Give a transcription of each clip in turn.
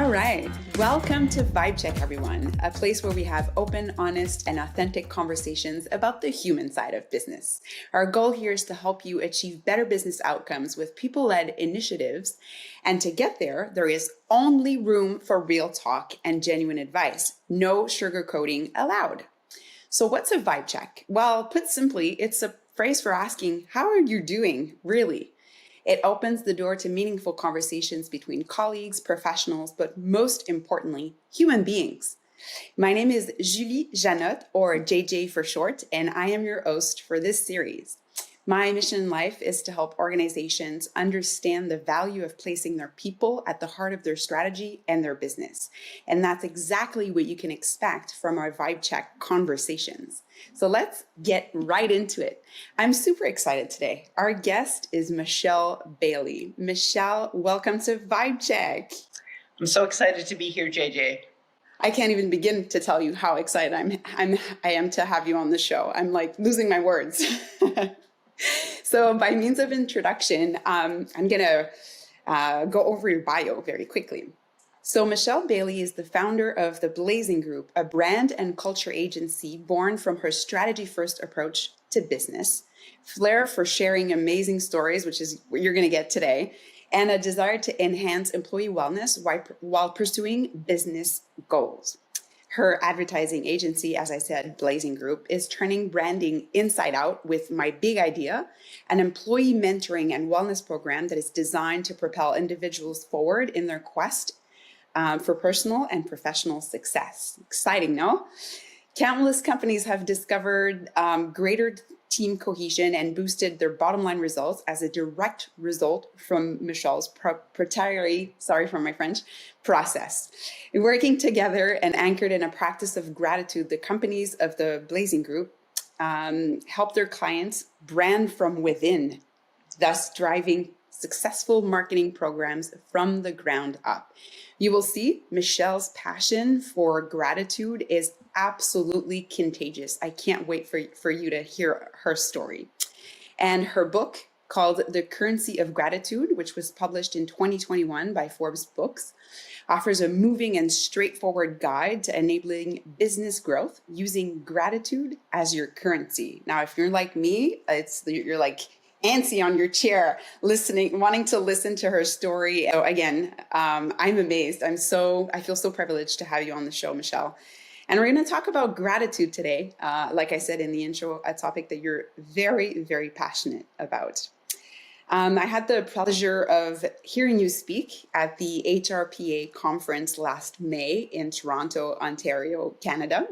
All right. Welcome to Vibe Check, everyone, a place where we have open, honest, and authentic conversations about the human side of business. Our goal here is to help you achieve better business outcomes with people-led initiatives. And to get there, there is only room for real talk and genuine advice. No sugarcoating allowed. So what's a vibe check? Well, put simply, it's a phrase for asking, how are you doing, really? It opens the door to meaningful conversations between colleagues, professionals, but most importantly, human beings. My name is Julie Janot, or JJ for short, and I am your host for this series. My mission in life is to help organizations understand the value of placing their people at the heart of their strategy and their business. And that's exactly what you can expect from our Vibe Check conversations. So let's get right into it. I'm super excited today. Our guest is Michele Bailey. Michele, welcome to Vibe Check. I'm so excited to be here, JJ. I can't even begin to tell you how excited I am to have you on the show. I'm like losing my words. So by means of introduction, I'm going to go over your bio very quickly. So Michele Bailey is the founder of the Blazing Group, a brand and culture agency born from her strategy-first approach to business, flair for sharing amazing stories, which is what you're going to get today, and a desire to enhance employee wellness while pursuing business goals. Her advertising agency, as I said, Blazing Group, is turning branding inside out with My Big Idea, an employee mentoring and wellness program that is designed to propel individuals forward in their quest for personal and professional success. Exciting, no? Countless companies have discovered greater team cohesion and boosted their bottom line results as a direct result from Michele's proprietary, sorry for my French, process. Working together and anchored in a practice of gratitude, the companies of the Blazing Group help their clients brand from within, thus driving successful marketing programs from the ground up. You will see Michele's passion for gratitude is absolutely contagious. I can't wait for you to hear her story. And her book called The Currency of Gratitude, which was published in 2021 by ForbesBooks, offers a moving and straightforward guide to enabling business growth using gratitude as your currency. Now, if you're like me, you're like antsy on your chair, wanting to listen to her story. So again, I'm amazed. I feel so privileged to have you on the show, Michele. And we're going to talk about gratitude today. Like I said in the intro, a topic that you're very, very passionate about. I had the pleasure of hearing you speak at the HRPA conference last May in Toronto, Ontario, Canada.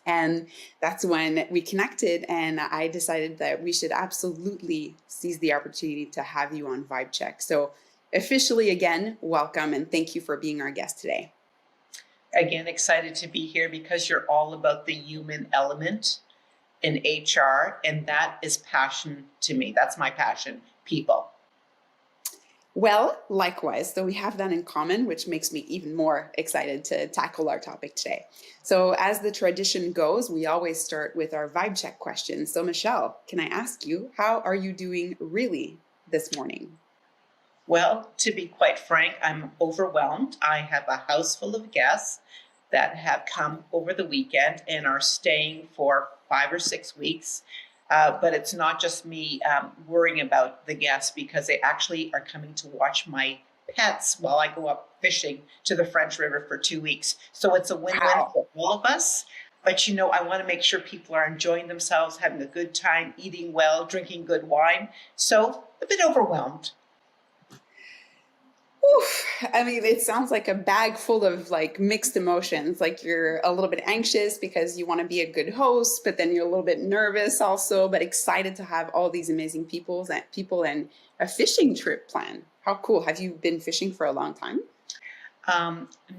And that's when we connected, and I decided that we should absolutely seize the opportunity to have you on Vibe Check. So officially, again, welcome, and thank you for being our guest today. Again, excited to be here because you're all about the human element in HR, and that is passion to me. That's my passion, people. Well, likewise, so we have that in common, which makes me even more excited to tackle our topic today. So as the tradition goes, we always start with our Vibe Check questions. So Michele, can I ask you, how are you doing really this morning? Well, to be quite frank, I'm overwhelmed. I have a house full of guests that have come over the weekend and are staying for 5 or 6 weeks. But it's not just me worrying about the guests, because they actually are coming to watch my pets while I go up fishing to the French River for 2 weeks. So it's a win-win for all of us. But, I want to make sure people are enjoying themselves, having a good time, eating well, drinking good wine. So a bit overwhelmed. Oof. I mean, it sounds like a bag full of like mixed emotions. Like you're a little bit anxious because you want to be a good host, but then you're a little bit nervous also, but excited to have all these amazing people and a fishing trip planned. How cool. Have you been fishing for a long time?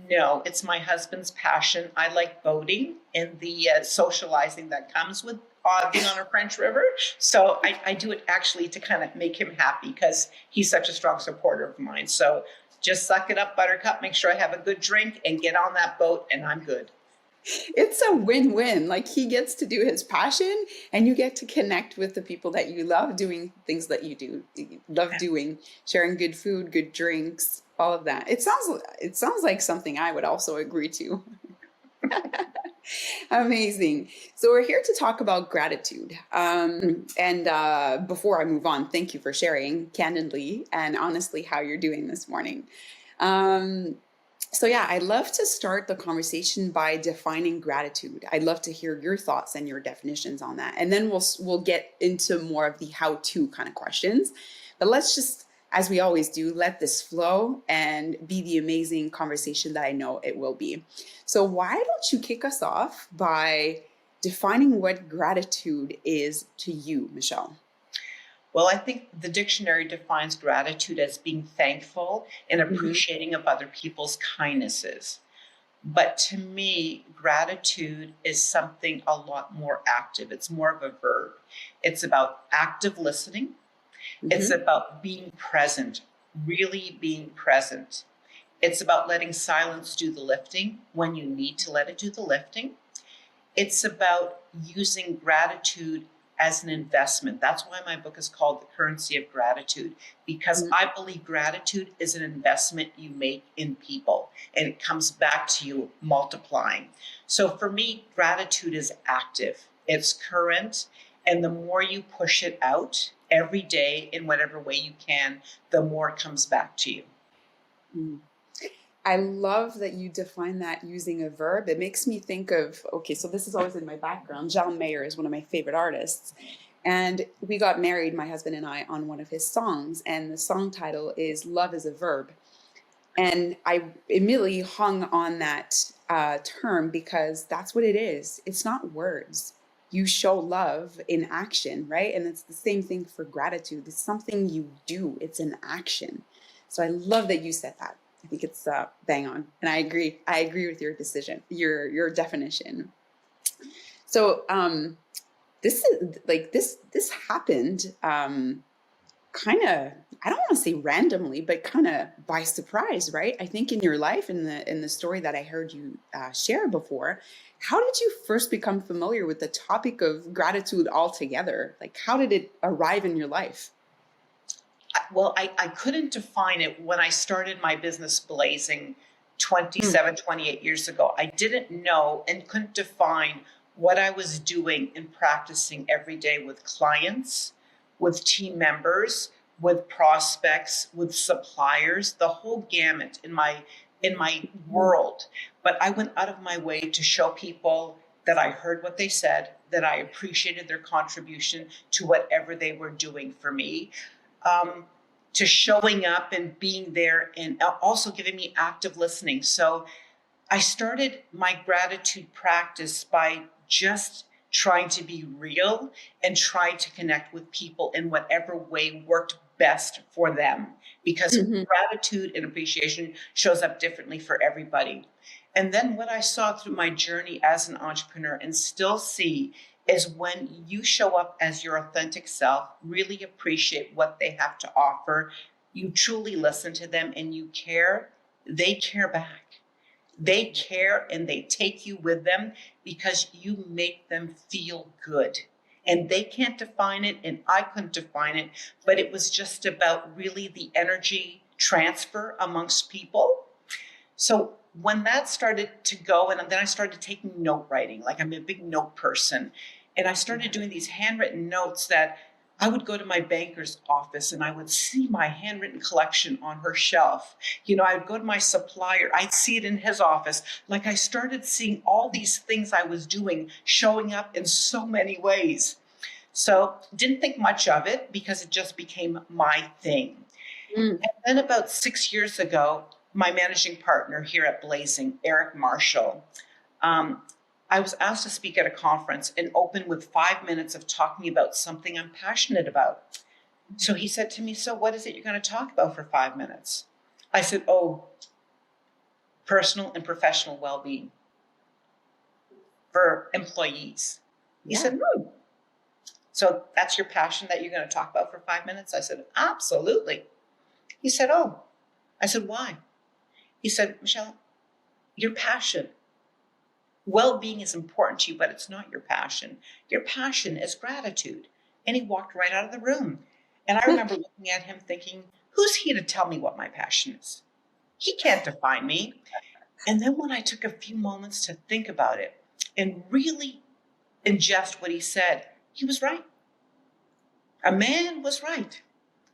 No, it's my husband's passion. I like boating and the socializing that comes with being on a French River. So I do it actually to kind of make him happy because he's such a strong supporter of mine. So just suck it up, Buttercup, make sure I have a good drink and get on that boat and I'm good. It's a win-win. Like he gets to do his passion and you get to connect with the people that you love, doing things that you love doing, sharing good food, good drinks. All of that. It sounds like something I would also agree to. Amazing. So we're here to talk about gratitude. And before I move on, thank you for sharing candidly and honestly how you're doing this morning. Um, so yeah, I'd love to start the conversation by defining gratitude. I'd love to hear your thoughts and your definitions on that, and then we'll get into more of the how-to kind of questions. But let's just, as we always do, let this flow and be the amazing conversation that I know it will be. So why don't you kick us off by defining what gratitude is to you, Michelle? Well, I think the dictionary defines gratitude as being thankful and Mm-hmm. appreciating of other people's kindnesses. But to me, gratitude is something a lot more active. It's more of a verb. It's about active listening. It's Mm-hmm. about being present, really being present. It's about letting silence do the lifting when you need to let it do the lifting. It's about using gratitude as an investment. That's why my book is called The Currency of Gratitude, because I believe gratitude is an investment you make in people and it comes back to you multiplying. So for me, gratitude is active, it's current, and the more you push it out every day in whatever way you can, the more it comes back to you. Mm-hmm. I love that you define that using a verb. It makes me think of, okay, so this is always in my background. John Mayer is one of my favorite artists. And we got married, my husband and I, on one of his songs. And the song title is Love is a Verb. And I immediately hung on that term because that's what it is. It's not words. You show love in action, right? And it's the same thing for gratitude. It's something you do, it's an action. So I love that you said that. I think it's bang on. And I agree. I agree with your decision, your definition. So this is like this happened kind of, I don't want to say randomly, but kind of by surprise, right? I think in your life, in the story that I heard you share before, how did you first become familiar with the topic of gratitude altogether? Like, how did it arrive in your life? Well, I couldn't define it when I started my business Blazing Mm, 27, 28 years ago. I didn't know and couldn't define what I was doing and practicing every day with clients, with team members, with prospects, with suppliers, the whole gamut in my mhm, world. But I went out of my way to show people that I heard what they said, that I appreciated their contribution to whatever they were doing for me, um, to showing up and being there and also giving me active listening. So I started my gratitude practice by just trying to be real and try to connect with people in whatever way worked best for them, because mhm, gratitude and appreciation shows up differently for everybody. And then what I saw through my journey as an entrepreneur and still see is when you show up as your authentic self, really appreciate what they have to offer, you truly listen to them and you care, they care back. They care and they take you with them because you make them feel good. And they can't define it, and I couldn't define it, but it was just about really the energy transfer amongst people. So when that started to go, and then I started taking note writing, like I'm a big note person, and I started doing these handwritten notes that I would go to my banker's office and I would see my handwritten collection on her shelf. I would go to my supplier, I'd see it in his office. Like I started seeing all these things I was doing showing up in so many ways. So didn't think much of it because it just became my thing. mm, Then about 6 years ago, my managing partner here at Blazing, Eric Marshall, um, I was asked to speak at a conference and open with 5 minutes of talking about something I'm passionate about. So he said to me, "So what is it you're going to talk about for 5 minutes?" I said, "Oh, personal and professional well-being for employees." He yeah. said, "No. So that's your passion that you're going to talk about for 5 minutes?" I said, "Absolutely." He said, "Oh." I said, "Why?" He said, "Michelle, your passion, well-being is important to you, but it's not your passion. Your passion is gratitude." And he walked right out of the room. And I remember looking at him thinking, who's he to tell me what my passion is? He can't define me. And then when I took a few moments to think about it and really ingest what he said, he was right. A man was right.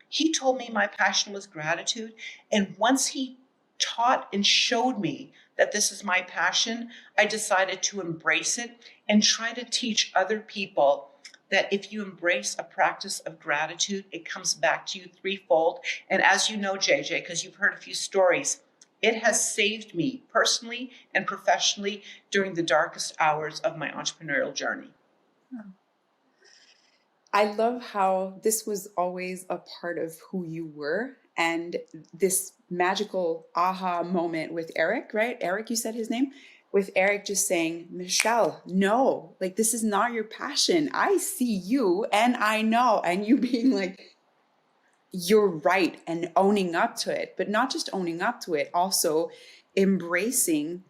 He told me my passion was gratitude. And once he taught and showed me that this is my passion, I decided to embrace it and try to teach other people that if you embrace a practice of gratitude, it comes back to you threefold. And as you know, JJ, because you've heard a few stories, it has saved me personally and professionally during the darkest hours of my entrepreneurial journey. I love how this was always a part of who you were. And this magical aha moment with Eric, right? Eric, you said his name? With Eric just saying, Michelle, no, like this is not your passion. I see you and I know. And you being like, you're right, and owning up to it, but not just owning up to it, also embracing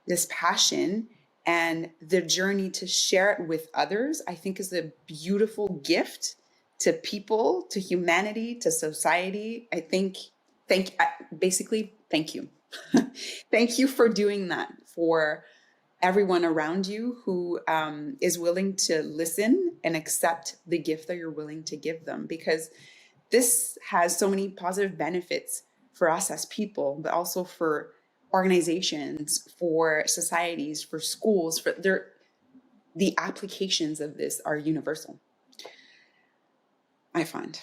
this passion and the journey to share it with others, I think is a beautiful gift to people, to humanity, to society. I think, basically, thank you. Thank you for doing that for everyone around you who is willing to listen and accept the gift that you're willing to give them, because this has so many positive benefits for us as people, but also for organizations, for societies, for schools, for the applications of this are universal, I find.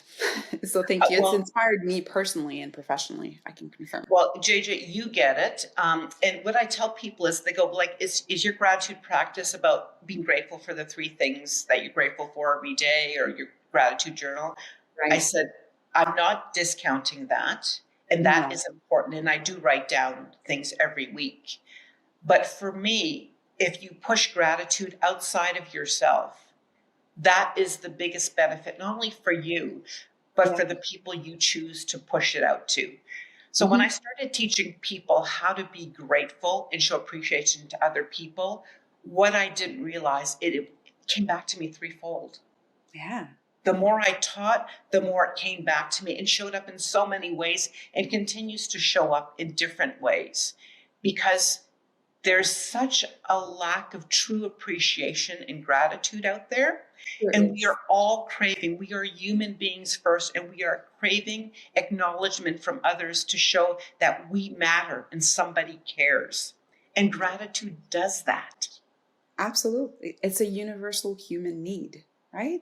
So thank you. It's inspired me personally and professionally, I can confirm. Well, JJ, you get it. And what I tell people is they go like, is your gratitude practice about being grateful for the three things that you're grateful for every day, or your gratitude journal? Right. I said, I'm not discounting that. And that is important. And I do write down things every week. But for me, if you push gratitude outside of yourself, that is the biggest benefit, not only for you, but for the people you choose to push it out to. So when I started teaching people how to be grateful and show appreciation to other people, what I didn't realize, it came back to me threefold. Yeah. The more I taught, the more it came back to me and showed up in so many ways and continues to show up in different ways, because there's such a lack of true appreciation and gratitude out there. And we are all craving, we are human beings first, and we are craving acknowledgement from others to show that we matter and somebody cares. And gratitude does that. Absolutely. It's a universal human need, right?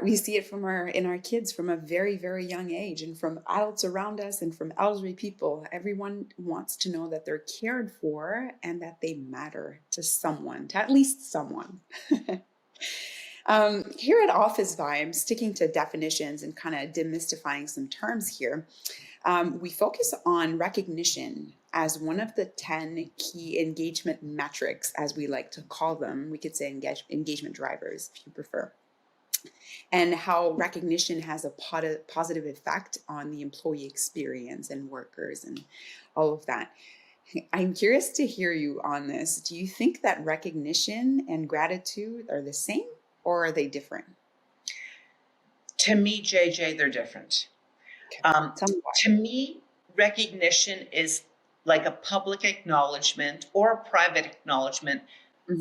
We see it in our kids from a very, very young age, and from adults around us and from elderly people. Everyone wants to know that they're cared for and that they matter to someone, to at least someone. Here at Office Vibes, sticking to definitions and kind of demystifying some terms here, we focus on recognition as one of the 10 key engagement metrics, as we like to call them. We could say engagement drivers, if you prefer. And how recognition has a positive effect on the employee experience and workers and all of that. I'm curious to hear you on this. Do you think that recognition and gratitude are the same, or are they different? To me, JJ, they're different. To me, recognition is like a public acknowledgement or a private acknowledgement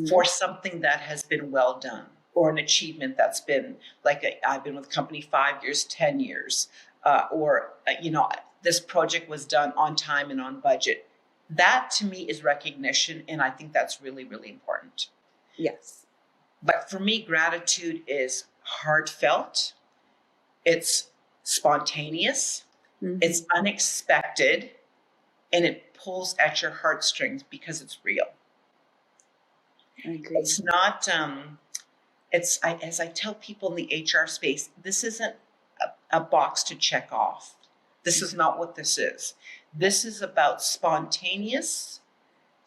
for something that has been well done, or an achievement that's been I've been with the company 5 years, 10 years, this project was done on time and on budget. That to me is recognition. And I think that's really, really important. Yes. But for me, gratitude is heartfelt. It's spontaneous. It's unexpected. And it pulls at your heartstrings because it's real. I agree. It's not, as I tell people in the HR space, this isn't a box to check off. This is not what this is. This is about spontaneous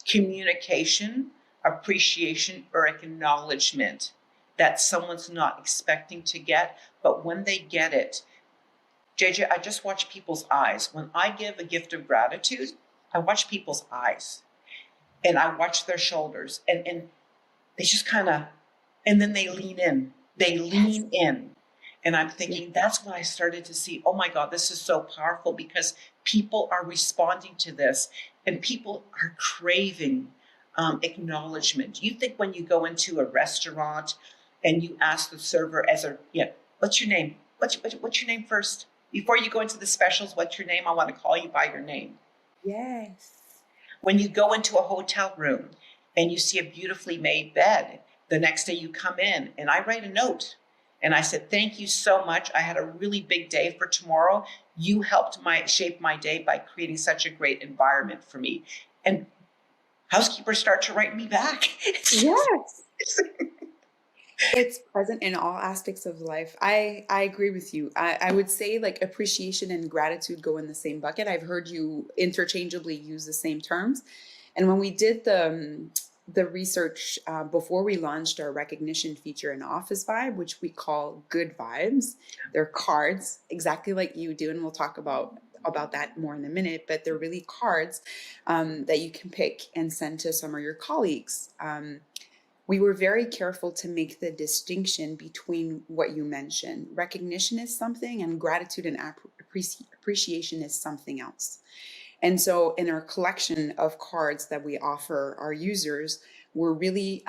communication, appreciation, or acknowledgement that someone's not expecting to get. But when they get it, JJ, I just watch people's eyes. When I give a gift of gratitude, I watch people's eyes and I watch their shoulders, and they just kind of, and then they lean in. They lean in. And I'm thinking, that's when I started to see, oh my God, this is so powerful, because People are responding to this, and people are craving acknowledgement. You think when you go into a restaurant and you ask the server what's your name? What's your name first? Before you go into the specials, what's your name? I want to call you by your name. Yes. When you go into a hotel room and you see a beautifully made bed, the next day you come in and I write a note and I said, thank you so much. I had a really big day for tomorrow. You helped shape my day by creating such a great environment for me. And housekeepers start to write me back. Yes. It's present in all aspects of life. I agree with you. I would say like appreciation and gratitude go in the same bucket. I've heard you interchangeably use the same terms. And when we did the research before we launched our recognition feature in Office Vibe, which we call Good Vibes, they're cards exactly like you do, and we'll talk about that more in a minute. But they're really cards that you can pick and send to some of your colleagues. We were very careful to make the distinction between what you mentioned. Recognition is something, and gratitude and appreciation is something else. And so in our collection of cards that we offer our users, we're really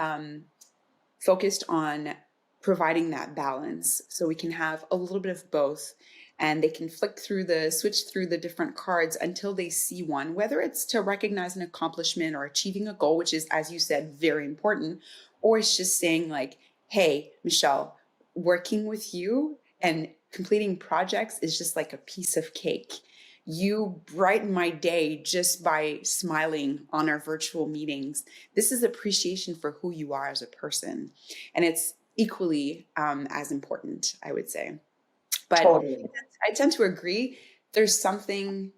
focused on providing that balance so we can have a little bit of both, and they can switch through the different cards until they see one, whether it's to recognize an accomplishment or achieving a goal, which is, as you said, very important, or it's just saying like, hey, Michele, working with you and completing projects is just like a piece of cake. You brighten my day just by smiling on our virtual meetings. This is appreciation for who you are as a person. And it's equally as important, I would say. But Totally. I tend to agree. There's something,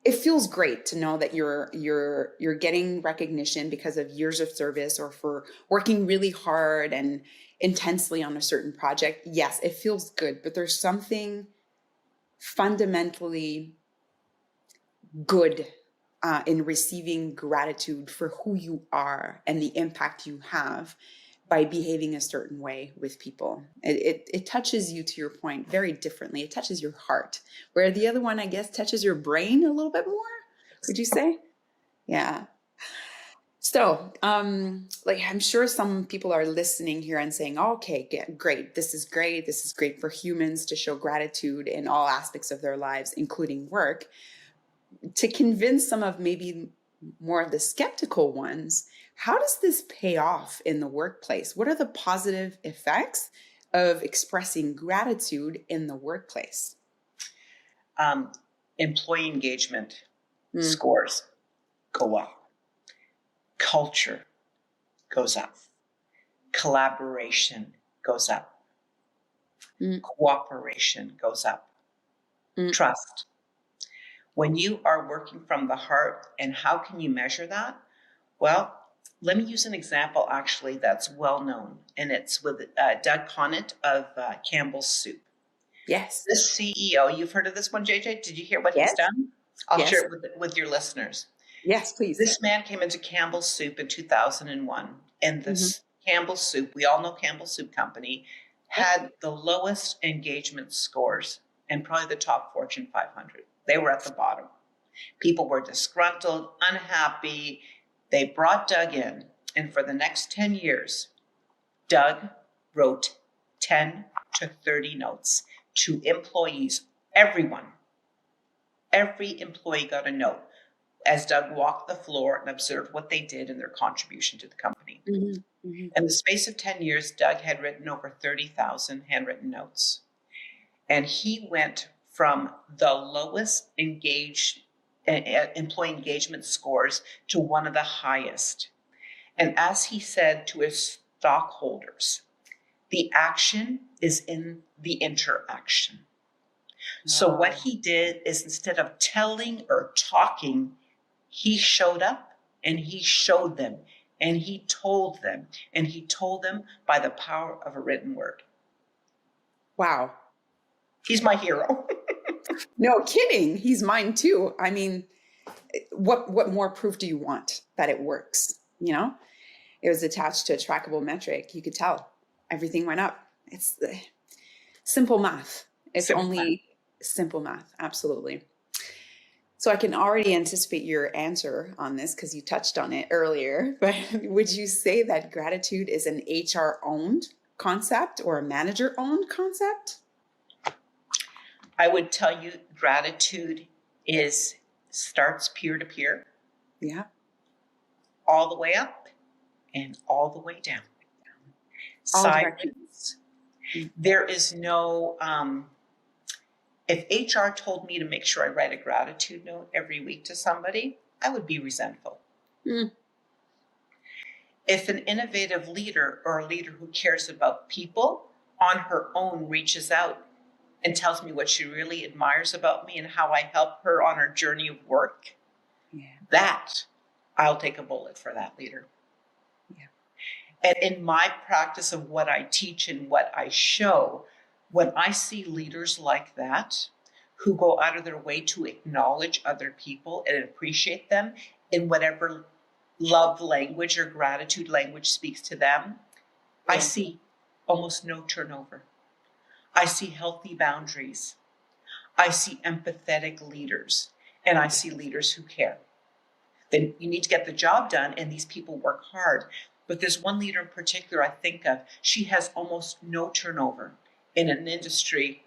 it feels great to know that you're getting recognition because of years of service or for working really hard and intensely on a certain project. Yes, it feels good, but there's something fundamentally good in receiving gratitude for who you are and the impact you have by behaving a certain way with people. It touches you, to your point, very differently. It touches your heart, where the other one, I guess, touches your brain a little bit more, would you say? Yeah. So, like, I'm sure some people are listening here and saying, oh, okay, great. This is great. This is great for humans to show gratitude in all aspects of their lives, including work. To convince some of maybe more of the skeptical ones, how does this pay off in the workplace? What are the positive effects of expressing gratitude in the workplace? Employee engagement scores go up. Culture goes up. Collaboration goes up. Cooperation goes up. Trust. When you are working from the heart, and how can you measure that? Well, let me use an example actually that's well known, and it's with Doug Conant of Campbell's Soup. Yes. This CEO, you've heard of this one, JJ? Did you hear what Yes. he's done? I'll Yes. share it with your listeners. Yes, please. This man came into Campbell's Soup in 2001, and this Campbell's Soup, we all know Campbell's Soup Company, had the lowest engagement scores and probably the top Fortune 500. They were at the bottom. People were disgruntled, unhappy. They brought Doug in, and for the next 10 years, Doug wrote 10 to 30 notes to employees, everyone. Every employee got a note as Doug walked the floor and observed what they did and their contribution to the company. In the space of 10 years, Doug had written over 30,000 handwritten notes. And he went from the lowest employee engagement scores to one of the highest. And as he said to his stockholders, the action is in the interaction. So what he did is, instead of telling or talking, he showed up and he showed them and he told them, and he told them by the power of a written word. Wow. He's my hero. No kidding. He's mine too. I mean, what more proof do you want that it works? You know, it was attached to a trackable metric. You could tell everything went up. It's simple math. It's simple math. Absolutely. So I can already anticipate your answer on this because you touched on it earlier. But would you say that gratitude is an HR owned concept or a manager owned concept? I would tell you gratitude is starts peer to peer, Yeah. all the way up and all the way down. All directions. Sideways. There is no, if HR told me to make sure I write a gratitude note every week to somebody, I would be resentful. Mm. If an innovative leader or a leader who cares about people on her own reaches out and tells me what she really admires about me and how I help her on her journey of work, Yeah. that I'll take a bullet for that leader. Yeah. And in my practice of what I teach and what I show, when I see leaders like that who go out of their way to acknowledge other people and appreciate them in whatever love language or gratitude language speaks to them, I see almost no turnover. I see healthy boundaries. I see empathetic leaders, and I see leaders who care. Then you need to get the job done, and these people work hard. But there's one leader in particular I think of. She has almost no turnover in an industry,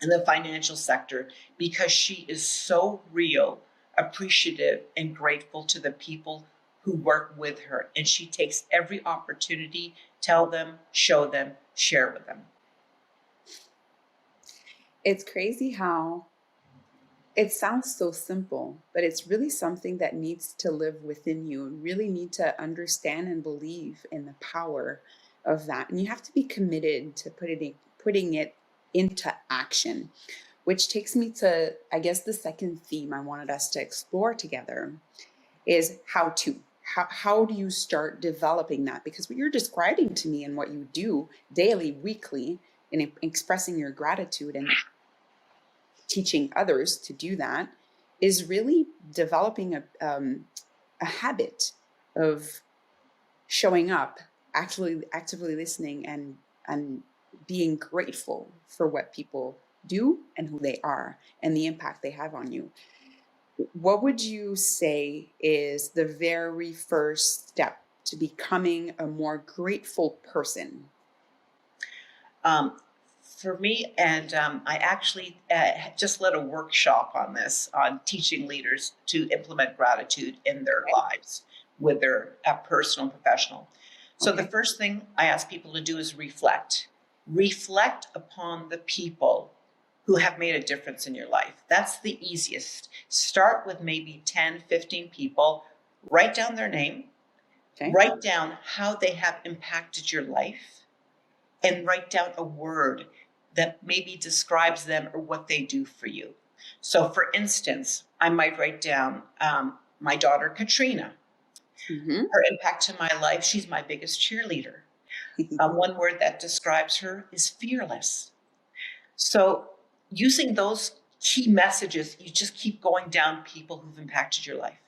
in the financial sector, because she is so real, appreciative, and grateful to the people who work with her. And she takes every opportunity, tell them, show them, share with them. It's crazy how it sounds so simple, but it's really something that needs to live within you and really need to understand and believe in the power of that. And you have to be committed to putting it into action, which takes me to, I guess, the second theme I wanted us to explore together is how to. How do you start developing that? Because what you're describing to me and what you do daily, weekly, in expressing your gratitude and teaching others to do that is really developing a habit of showing up, actually actively listening and being grateful for what people do and who they are and the impact they have on you. What would you say is the very first step to becoming a more grateful person? Um, for me, and I actually just led a workshop on this, on teaching leaders to implement gratitude in their lives, with their personal and professional. So the first thing I ask people to do is reflect. Reflect upon the people who have made a difference in your life. That's the easiest. Start with maybe 10, 15 people, write down their name, write down how they have impacted your life, and write down a word that maybe describes them or what they do for you. So for instance, I might write down my daughter, Katrina. Her impact to my life, she's my biggest cheerleader. One word that describes her is fearless. So using those key messages, you just keep going down people who've impacted your life,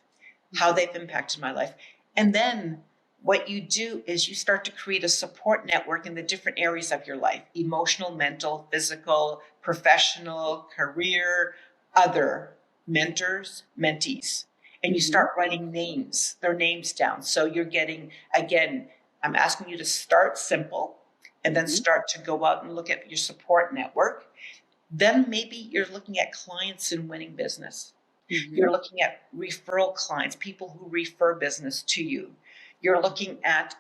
how they've impacted my life. And then what you do is you start to create a support network in the different areas of your life: emotional, mental, physical, professional, career, other mentors, mentees. And you start writing their names down. So you're getting, again, I'm asking you to start simple and then start to go out and look at your support network. Then maybe you're looking at clients and winning business. You're looking at referral clients, people who refer business to you. You're looking at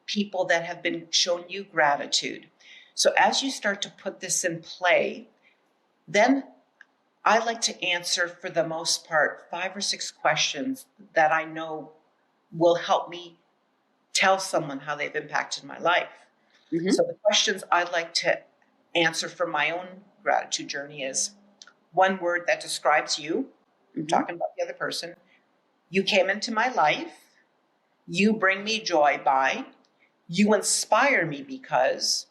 people that have been shown you gratitude. So as you start to put this in play, then I like to answer, for the most part, 5 or 6 questions that I know will help me tell someone how they've impacted my life. So the questions I'd like to answer for my own gratitude journey is: one word that describes you. I'm talking about the other person. You came into my life. You bring me joy by. You inspire me because.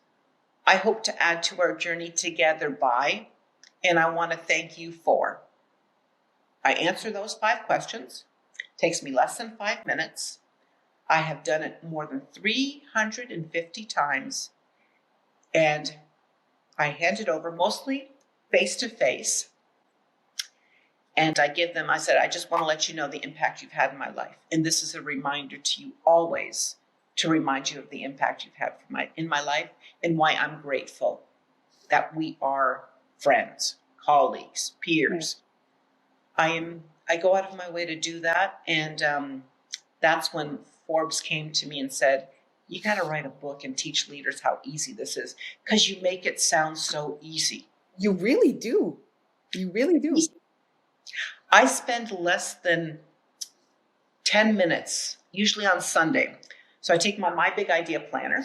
I hope to add to our journey together by. And I want to thank you for. I answer those 5 questions. It takes me less than 5 minutes. I have done it more than 350 times. And I hand it over mostly face to face. And I said, I just want to let you know the impact you've had in my life. And this is a reminder to you always to remind you of the impact you've had in my life and why I'm grateful that we are friends, colleagues, peers. I go out of my way to do that. And that's when Forbes came to me and said, you got to write a book and teach leaders how easy this is, because you make it sound so easy. You really do. You really do. I spend less than 10 minutes, usually on Sunday. So I take my Big Idea planner,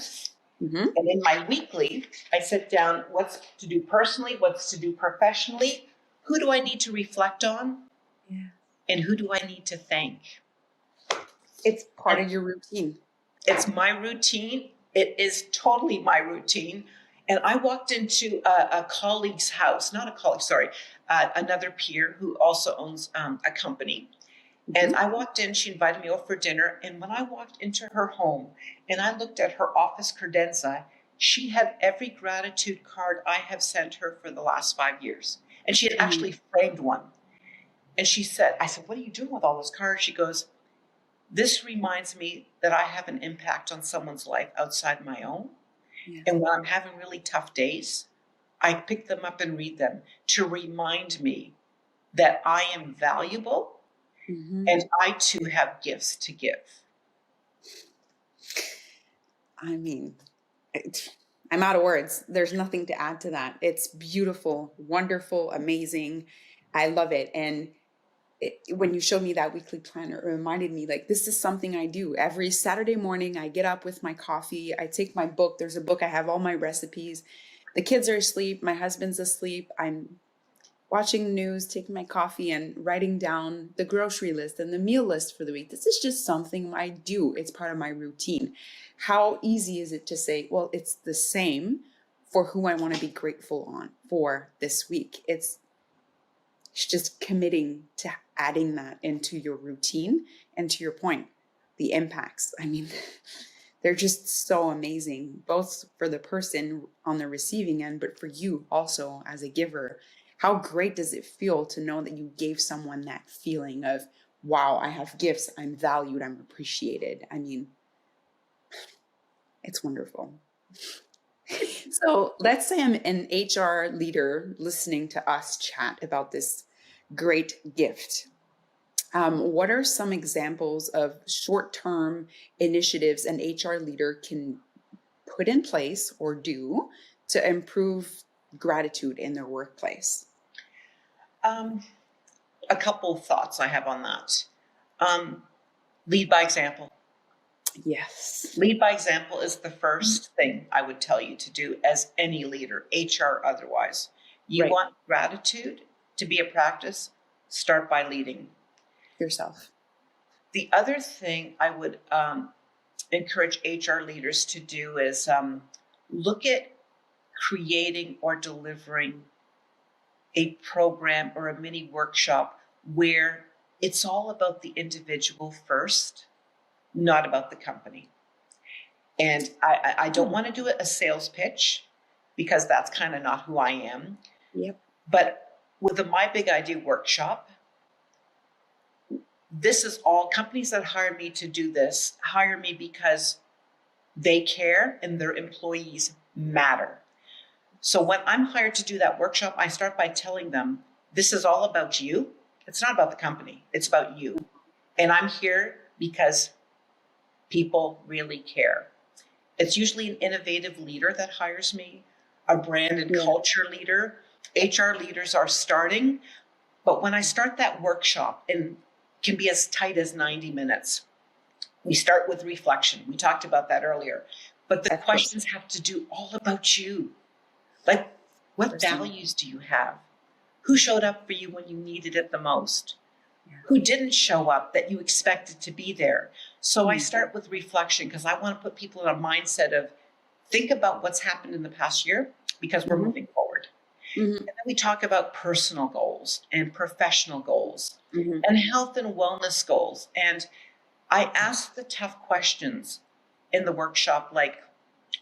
and in my weekly, I sit down what's to do personally, what's to do professionally, who do I need to reflect on, and who do I need to thank. It's part of your routine. It's my routine. It is totally my routine. And I walked into a colleague's house, not a colleague, sorry, another peer who also owns a company. And I walked in, she invited me over for dinner. And when I walked into her home and I looked at her office credenza, she had every gratitude card I have sent her for the last 5 years. And she had actually framed one. And I said, what are you doing with all those cards? She goes, this reminds me that I have an impact on someone's life outside my own. Yeah. And when I'm having really tough days, I pick them up and read them to remind me that I am valuable and I too have gifts to give. I mean, I'm out of words. There's nothing to add to that. It's beautiful, wonderful, amazing. I love it. And when you showed me that weekly planner, it reminded me, like, this is something I do every Saturday morning. I get up with my coffee. I take my book. There's a book. I have all my recipes. The kids are asleep. My husband's asleep. I'm watching the news, taking my coffee and writing down the grocery list and the meal list for the week. This is just something I do. It's part of my routine. How easy is it to say, well, it's the same for who I want to be grateful for this week? It's just committing to adding that into your routine. And to your point, the impacts, I mean, they're just so amazing, both for the person on the receiving end, but for you also as a giver. How great does it feel to know that you gave someone that feeling of, wow, I have gifts, I'm valued, I'm appreciated. I mean, it's wonderful. So let's say I'm an HR leader listening to us chat about this great gift. What are some examples of short-term initiatives an HR leader can put in place or do to improve gratitude in their workplace? A couple of thoughts I have on that. Lead by example. Yes. Lead by example is the first thing I would tell you to do as any leader, HR otherwise. You want gratitude to be a practice, start by leading yourself. The other thing I would encourage HR leaders to do is look at creating or delivering a program or a mini workshop where it's all about the individual first, not about the company. And I don't want to do a sales pitch because that's kind of not who I am. Yep. But with the My Big Idea workshop, this is all companies that hire me to do this, hire me because they care and their employees matter. So when I'm hired to do that workshop, I start by telling them, this is all about you. It's not about the company. It's about you. And I'm here because people really care. It's usually an innovative leader that hires me, a brand and culture leader. HR leaders are starting. But when I start that workshop, and can be as tight as 90 minutes, we start with reflection. We talked about that earlier. But the questions have to do all about you. Like, what values do you have? Who showed up for you when you needed it the most? Who didn't show up that you expected to be there? So I start with reflection because I want to put people in a mindset of think about what's happened in the past year because we're moving forward. And then we talk about personal goals and professional goals and health and wellness goals. And I ask the tough questions in the workshop, like,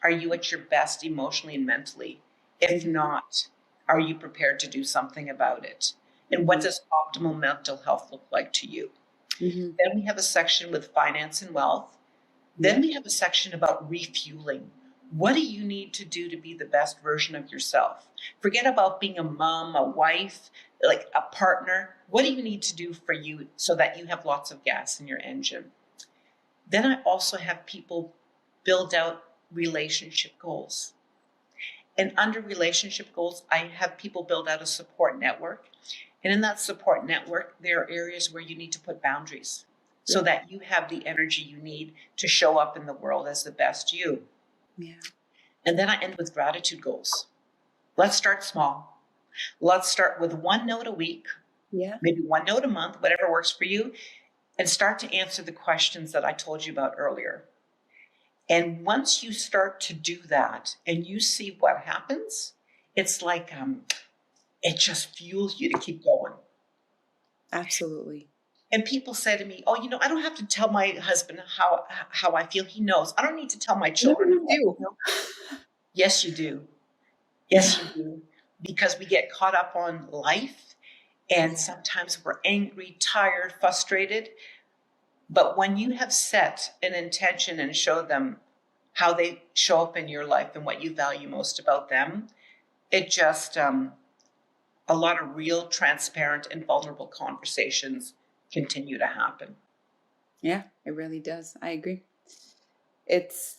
are you at your best emotionally and mentally? If not, are you prepared to do something about it? And what does optimal mental health look like to you? Mm-hmm. Then we have a section with finance and wealth. Then we have a section about refueling. What do you need to do to be the best version of yourself? Forget about being a mom, a wife, like a partner. What do you need to do for you so that you have lots of gas in your engine? Then I also have people build out relationship goals. And under relationship goals, I have people build out a support network. And in that support network, there are areas where you need to put boundaries so that you have the energy you need to show up in the world as the best you. Yeah. And then I end with gratitude goals. Let's start small. Let's start with one note a week, maybe one note a month, whatever works for you, and start to answer the questions that I told you about earlier. And once you start to do that and you see what happens, it's like it just fuels you to keep going. Absolutely. And people say to me, "Oh, I don't have to tell my husband how I feel. He knows. I don't need to tell my No, children you how I do. feel." Yes, you do. Yes, you do. Because we get caught up on life, and sometimes we're angry, tired, frustrated. But when you have set an intention and show them how they show up in your life and what you value most about them, it just a lot of real, transparent, and vulnerable conversations continue to happen. Yeah, it really does. I agree. It's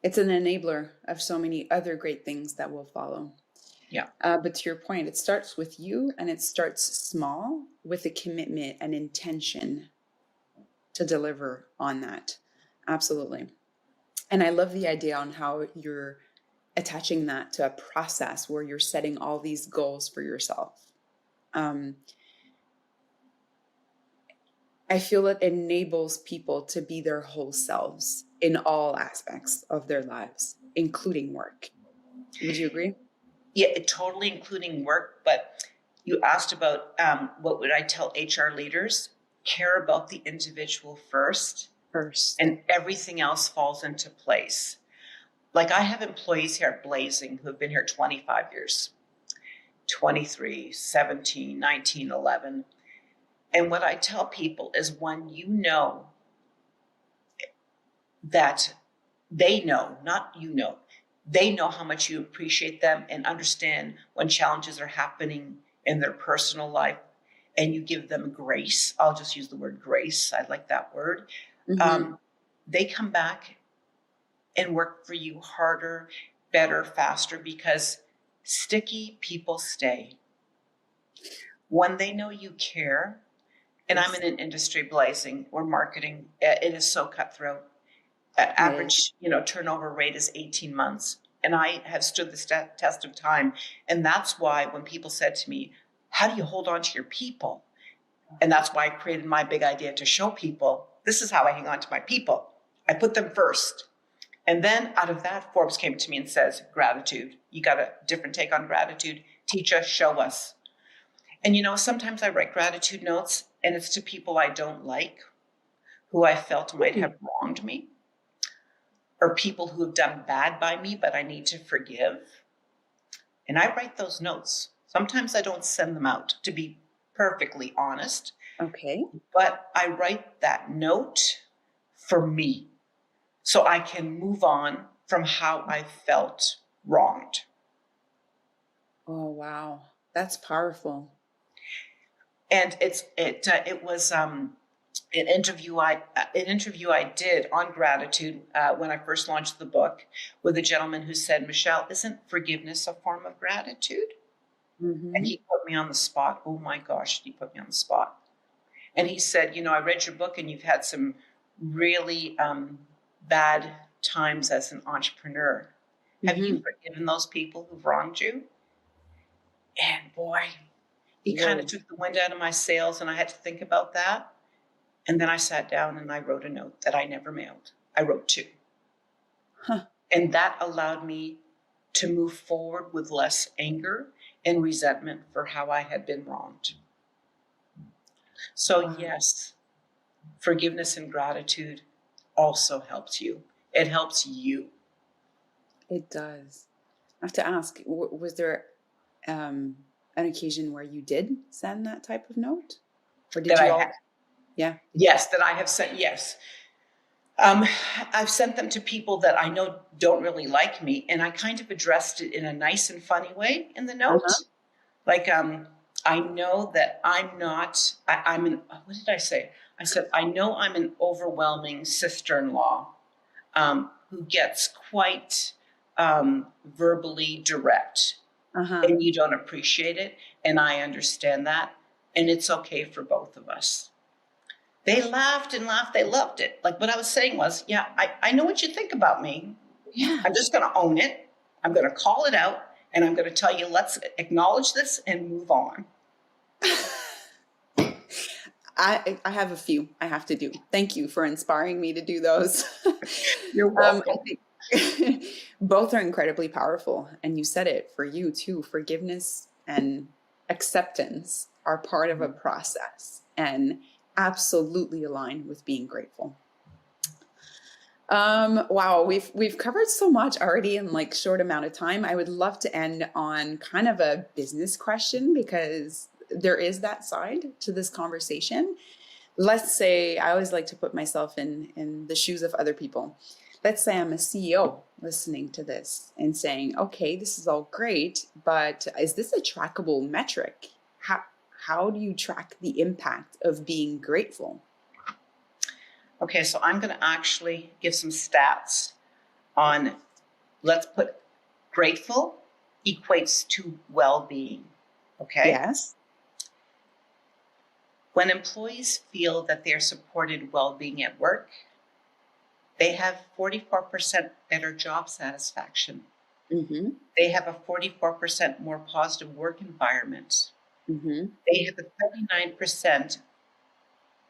an enabler of so many other great things that will follow. Yeah. But to your point, it starts with you, and it starts small with a commitment and intention to deliver on that. Absolutely. And I love the idea on how you're attaching that to a process where you're setting all these goals for yourself. I feel it enables people to be their whole selves in all aspects of their lives, including work. Would you agree? Yeah, totally, including work. But you asked about what would I tell HR leaders? Care about the individual first, and everything else falls into place. Like I have employees here at Blazing who have been here 25 years, 23, 17, 19, 11. And what I tell people is when you know that they know, not you know, they know how much you appreciate them and understand when challenges are happening in their personal life, and you give them grace. I'll just use the word grace. I like that word. They come back and work for you harder, better, faster, because sticky people stay. When they know you care, and I'm in an industry, Blazing, where marketing, it is so cutthroat. Average, turnover rate is 18 months. And I have stood the test of time. And that's why when people said to me, how do you hold on to your people? And that's why I created my big idea to show people, this is how I hang on to my people. I put them first. And then out of that, Forbes came to me and says, gratitude. You got a different take on gratitude. Teach us, show us. And, sometimes I write gratitude notes, and it's to people I don't like, who I felt might have wronged me, or people who have done bad by me, but I need to forgive. And I write those notes. Sometimes I don't send them out, to be perfectly honest. Okay. But I write that note for me so I can move on from how I felt wronged. Oh, wow. That's powerful. And it was an interview I did on gratitude when I first launched the book, with a gentleman who said, Michele, isn't forgiveness a form of gratitude? And he put me on the spot. Oh my gosh, he put me on the spot. And he said, I read your book and you've had some really bad times as an entrepreneur. Have you forgiven those people who've wronged you? And boy, he kind of took the wind out of my sails, and I had to think about that. And then I sat down and I wrote a note that I never mailed. I wrote 2. And that allowed me to move forward with less anger and resentment for how I had been wronged. So yes, forgiveness and gratitude also helps you. It helps you. It does. I have to ask, was there an occasion where you did send that type of note? Or did That you I all? have, Yeah. yes, that I have sent, yes. I've sent them to people that I know don't really like me, and I kind of addressed it in a nice and funny way in the note. Uh-huh. Like, I know that I'm not, I'm an, what did I say? I said, I know I'm an overwhelming sister-in-law who gets quite verbally direct, Uh-huh. and you don't appreciate it. And I understand that. And it's okay for both of us. They laughed and laughed. They loved it. Like what I was saying was, yeah, I know what you think about me. Yeah. I'm just going to own it. I'm going to call it out. And I'm going to tell you, let's acknowledge this and move on. I have a few I have to do. Thank you for inspiring me to do those. You're I welcome. think both are incredibly powerful. And you said it for you too. Forgiveness and acceptance are part of a process and absolutely aligned with being grateful. Wow, we've covered so much already in like short amount of time. I would love to end on kind of a business question because there is that side to this conversation. Let's say I always like to put myself in the shoes of other people. Let's say I'm a CEO listening to this and saying, okay, this is all great, but is this a trackable metric? How do you track the impact of being grateful? Okay, so I'm going to actually give some stats on, let's put grateful equates to well-being. Okay. Yes. When employees feel that they're supported well-being at work, they have 44% better job satisfaction. Mm-hmm. They have a 44% more positive work environment. Mm-hmm. They have a 39%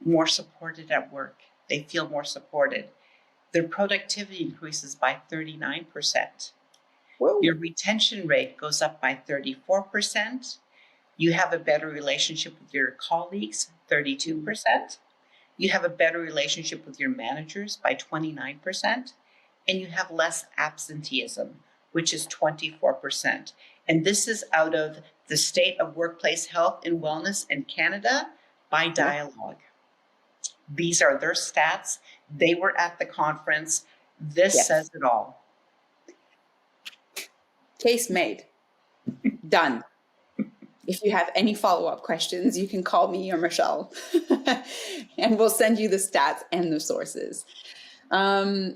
more supported at work. They feel more supported. Their productivity increases by 39%. Whoa. Your retention rate goes up by 34%. You have a better relationship with your colleagues, 32%. You have a better relationship with your managers by 29%. And you have less absenteeism, which is 24%. And this is out of the State of Workplace Health and Wellness in Canada by Yeah. Dialogue. These are their stats. They were at the conference. This Yes. says it all. Case made. Done. If you have any follow-up questions, you can call me or Michelle, and we'll send you the stats and the sources. I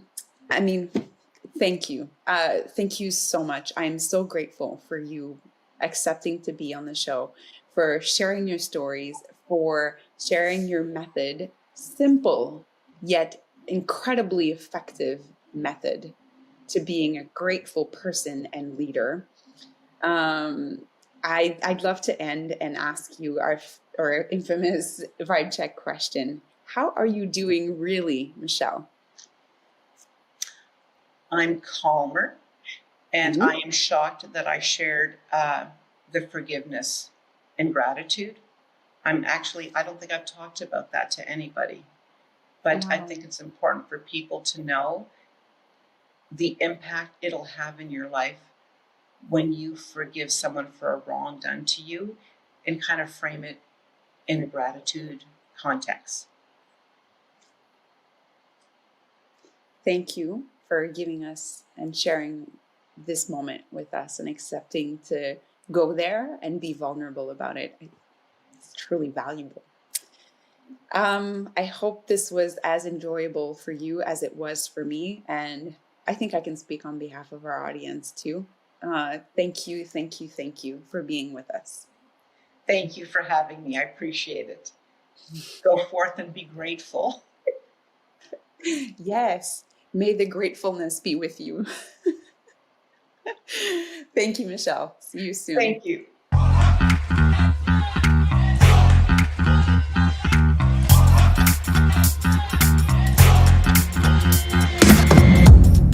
mean, thank you. Thank you so much. I'm so grateful for you accepting to be on the show, for sharing your stories, for sharing your method, simple yet incredibly effective method to being a grateful person and leader. I'd love to end and ask you our infamous vibe check question. How are you doing really, Michelle? I'm calmer, and Mhm. I am shocked that I shared the forgiveness and gratitude. I don't think I've talked about that to anybody, but I Wow. think it's important for people to know the impact it'll have in your life when you forgive someone for a wrong done to you and kind of frame it in a gratitude context. Thank you for giving us and sharing this moment with us and accepting to go there and be vulnerable about it. It's truly valuable. I hope this was as enjoyable for you as it was for me. And I think I can speak on behalf of our audience too. Thank you, thank you, thank you for being with us. Thank you for having me. I appreciate it. Go forth and be grateful. Yes, may the gratefulness be with you. Thank you, Michelle. See you soon. Thank you.